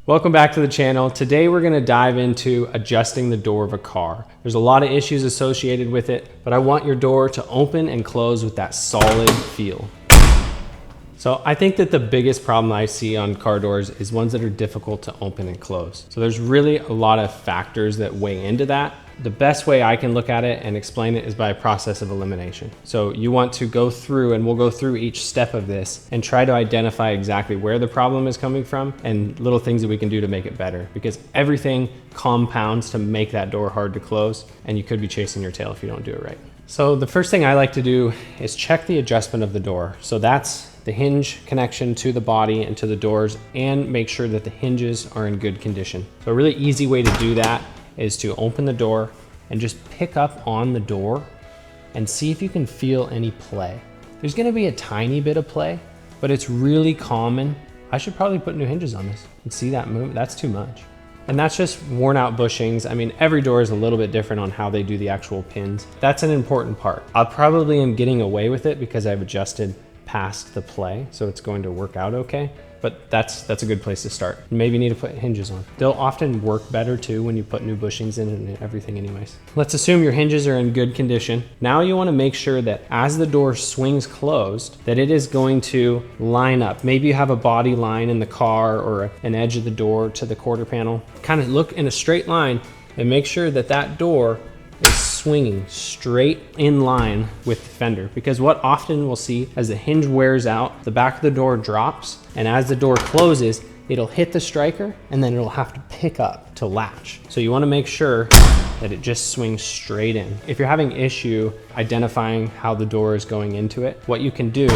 Welcome back to the channel. Today we're gonna dive into adjusting the door of a car. There's a lot of issues associated with it, but I want your door to open and close with that solid feel. So I think that the biggest problem I see on car doors is ones that are difficult to open and close. So there's really a lot of factors that weigh into that. The best way I can look at it and explain it is by a process of elimination. So you want to go through, and we'll go through each step of this and try to identify exactly where the problem is coming from and little things that we can do to make it better, because everything compounds to make that door hard to close, and you could be chasing your tail if you don't do it right. So the first thing I like to do is check the adjustment of the door. So that's the hinge connection to the body and to the doors, and make sure that the hinges are in good condition. So a really easy way to do that is to open the door and just pick up on the door and see if you can feel any play. There's gonna be a tiny bit of play, but it's really common. I should probably put new hinges on this and see that move. That's too much. And that's just worn out bushings. I mean, every door is a little bit different on how they do the actual pins. That's an important part. I probably am getting away with it because I've adjusted past the play, so it's going to work out okay. But that's a good place to start. Maybe you need to put hinges on. They'll often work better too when you put new bushings in and everything anyways. Let's assume your hinges are in good condition. Now you wanna make sure that as the door swings closed, that it is going to line up. Maybe you have a body line in the car or an edge of the door to the quarter panel. Kind of look in a straight line and make sure that that door is swinging straight in line with the fender, because what often we'll see as the hinge wears out, the back of the door drops, and as the door closes, it'll hit the striker and then it'll have to pick up to latch. So you want to make sure that it just swings straight in. If you're having issue identifying how the door is going into it, what you can do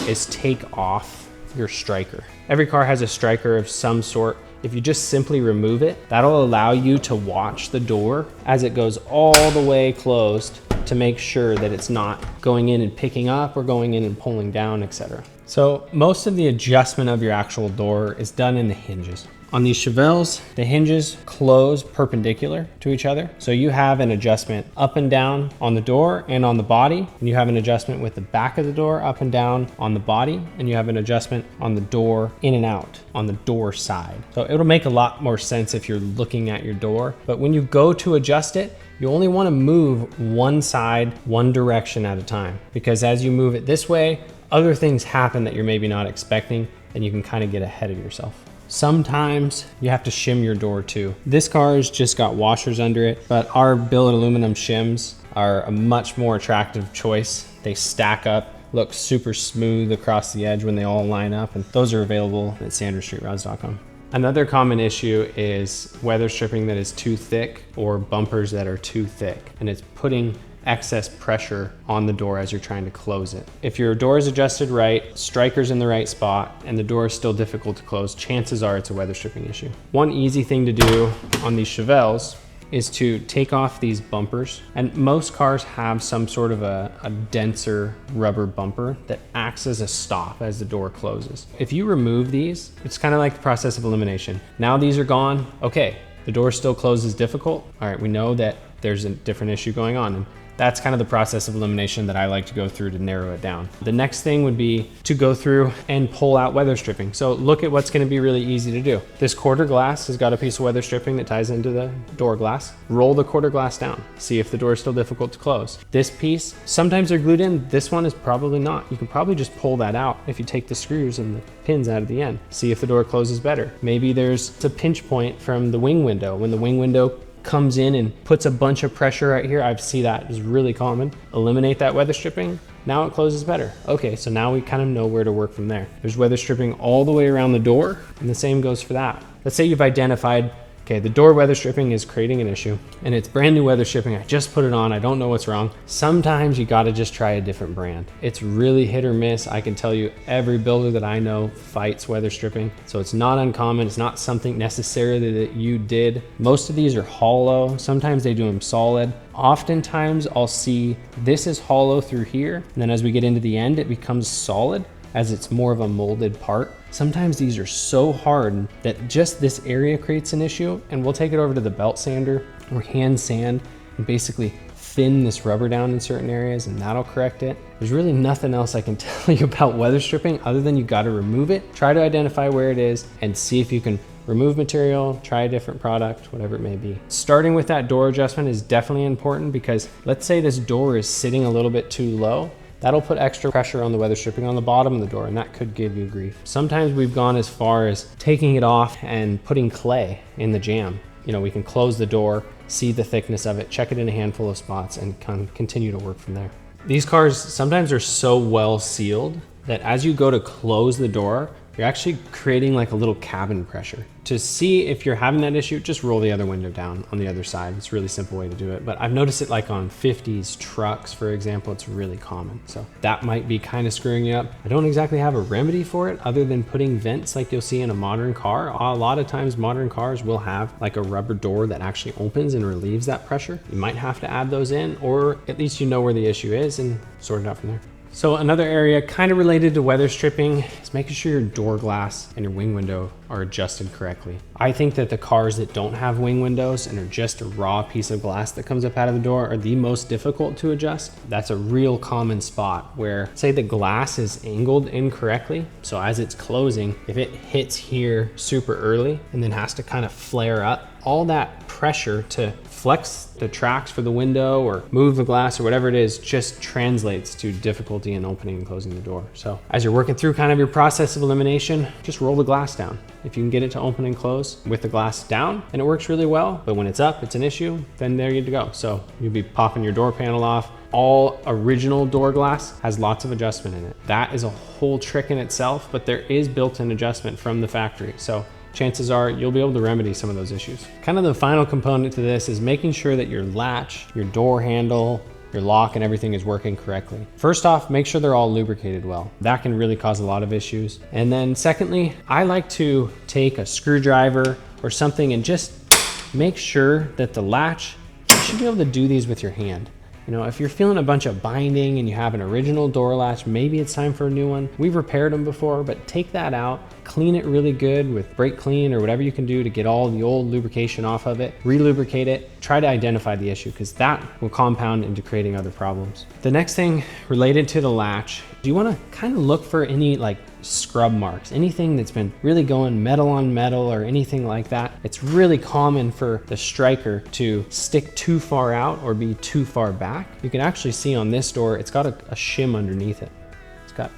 is take off your striker. Every car has a striker of some sort. If you just simply remove it, that'll allow you to watch the door as it goes all the way closed to make sure that it's not going in and picking up or going in and pulling down, etc. So most of the adjustment of your actual door is done in the hinges. On these Chevelles, the hinges close perpendicular to each other. So you have an adjustment up and down on the door and on the body, and you have an adjustment with the back of the door up and down on the body, and you have an adjustment on the door in and out on the door side. So it'll make a lot more sense if you're looking at your door, but when you go to adjust it, you only want to move one side, one direction at a time, because as you move it this way, other things happen that you're maybe not expecting, and you can kind of get ahead of yourself. Sometimes you have to shim your door too. This car has just got washers under it, but our billet aluminum shims are a much more attractive choice. They stack up, look super smooth across the edge when they all line up, and those are available at sandersstreetrods.com. Another common issue is weather stripping that is too thick or bumpers that are too thick, and it's putting excess pressure on the door as you're trying to close it. If your door is adjusted right, striker's in the right spot, and the door is still difficult to close, chances are it's a weather stripping issue. One easy thing to do on these Chevelles is to take off these bumpers, and most cars have some sort of a denser rubber bumper that acts as a stop as the door closes. If you remove these, it's kind of like the process of elimination. Now these are gone, okay, the door still closes difficult. All right, we know that there's a different issue going on. And that's kind of the process of elimination that I like to go through to narrow it down. The next thing would be to go through and pull out weather stripping. So look at what's going to be really easy to do. This quarter glass has got a piece of weather stripping that ties into the door glass. Roll the quarter glass down. See if the door is still difficult to close. This piece, sometimes they're glued in. This one is probably not. You can probably just pull that out if you take the screws and the pins out of the end. See if the door closes better. Maybe there's a pinch point from the wing window. When the wing window comes in and puts a bunch of pressure right here, I see that is really common. Eliminate that weather stripping. Now it closes better. Okay, so now we kind of know where to work from there. There's weather stripping all the way around the door, and the same goes for that. Let's say you've identified, okay, the door weather stripping is creating an issue, and it's brand new weather stripping. I just put it on. I don't know what's wrong. Sometimes you got to just try a different brand. It's really hit or miss. I can tell you every builder that I know fights weather stripping, so it's not uncommon. It's not something necessarily that you did. Most of these are hollow. Sometimes they do them solid. Oftentimes I'll see this is hollow through here, and then as we get into the end, it becomes solid as it's more of a molded part. Sometimes these are so hard that just this area creates an issue, and we'll take it over to the belt sander or hand sand and basically thin this rubber down in certain areas, and that'll correct it. There's really nothing else I can tell you about weather stripping other than you got to remove it, try to identify where it is, and see if you can remove material, try a different product, whatever it may be. Starting with that door adjustment is definitely important because let's say this door is sitting a little bit too low. That'll put extra pressure on the weather stripping on the bottom of the door, and that could give you grief. Sometimes we've gone as far as taking it off and putting clay in the jamb. You know, we can close the door, see the thickness of it, check it in a handful of spots, and continue to work from there. These cars sometimes are so well sealed that as you go to close the door, you're actually creating like a little cabin pressure. To see if you're having that issue, just roll the other window down on the other side. It's a really simple way to do it. But I've noticed it like on 50s trucks, for example, it's really common. So that might be kind of screwing you up. I don't exactly have a remedy for it other than putting vents like you'll see in a modern car. A lot of times modern cars will have like a rubber door that actually opens and relieves that pressure. You might have to add those in, or at least you know where the issue is and sort it out from there. So another area kind of related to weather stripping is making sure your door glass and your wing window are adjusted correctly. I think that the cars that don't have wing windows and are just a raw piece of glass that comes up out of the door are the most difficult to adjust. That's a real common spot where, say the glass is angled incorrectly. So as it's closing, if it hits here super early and then has to kind of flare up, all that pressure to flex the tracks for the window or move the glass or whatever it is just translates to difficulty in opening and closing the door. So as you're working through kind of your process of elimination, just roll the glass down. If you can get it to open and close with the glass down, and it works really well, but when it's up, it's an issue, then there you go. So you'll be popping your door panel off. All original door glass has lots of adjustment in it. That is a whole trick in itself, but there is built-in adjustment from the factory. So chances are you'll be able to remedy some of those issues. Kind of the final component to this is making sure that your latch, your door handle, your lock and everything is working correctly. First off, make sure they're all lubricated well. That can really cause a lot of issues. And then secondly, I like to take a screwdriver or something and just make sure that the latch, you should be able to do these with your hand. You know, if you're feeling a bunch of binding and you have an original door latch, maybe it's time for a new one. We've repaired them before, but take that out, clean it really good with brake clean or whatever you can do to get all the old lubrication off of it, re-lubricate it, try to identify the issue because that will compound into creating other problems. The next thing related to the latch, you want to kind of look for any like scrub marks, anything that's been really going metal on metal or anything like that. It's really common for the striker to stick too far out or be too far back. You can actually see on this door, it's got a shim underneath it. It's got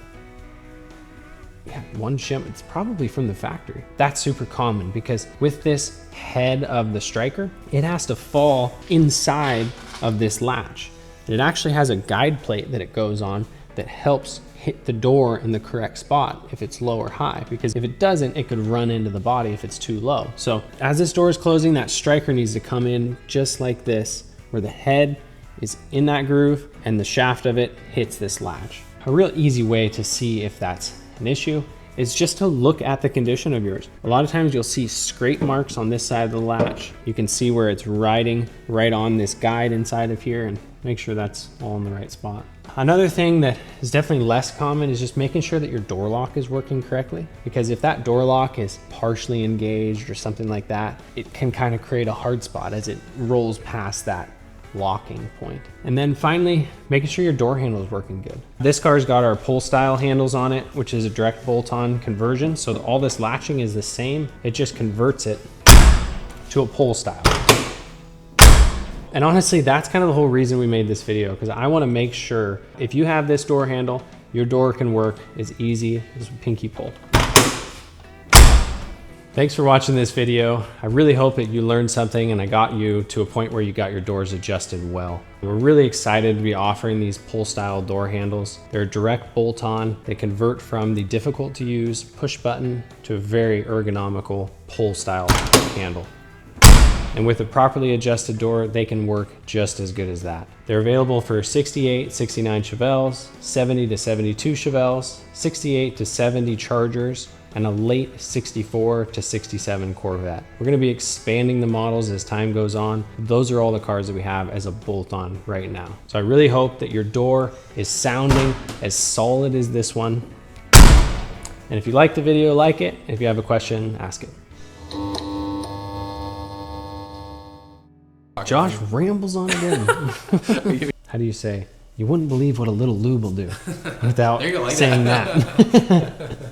one shim. It's probably from the factory. That's super common because with this head of the striker, it has to fall inside of this latch. And it actually has a guide plate that it goes on that helps hit the door in the correct spot if it's low or high, because if it doesn't, it could run into the body if it's too low. So as this door is closing, that striker needs to come in just like this, where the head is in that groove and the shaft of it hits this latch. A real easy way to see if that's an issue is just to look at the condition of yours. A lot of times you'll see scrape marks on this side of the latch. You can see where it's riding right on this guide inside of here, and make sure that's all in the right spot. Another thing that is definitely less common is just making sure that your door lock is working correctly, because if that door lock is partially engaged or something like that, it can kind of create a hard spot as it rolls past that locking point. And then finally, making sure your door handle is working good. This car's got our pull style handles on it, which is a direct bolt-on conversion. So all this latching is the same. It just converts it to a pull style. And honestly, that's kind of the whole reason we made this video, because I want to make sure if you have this door handle, your door can work as easy as a pinky pull. Thanks for watching this video. I really hope that you learned something and I got you to a point where you got your doors adjusted well. We're really excited to be offering these pull style door handles. They're direct bolt on. They convert from the difficult to use push button to a very ergonomical pull style handle. And with a properly adjusted door, they can work just as good as that. They're available for 68, 69 Chevelles, 70 to 72 Chevelles, 68 to 70 Chargers, and a late 64 to 67 Corvette. We're gonna be expanding the models as time goes on. Those are all the cars that we have as a bolt-on right now. So I really hope that your door is sounding as solid as this one. And if you like the video, like it. If you have a question, ask it. Josh rambles on again. How do you say, you wouldn't believe what a little lube will do without saying that.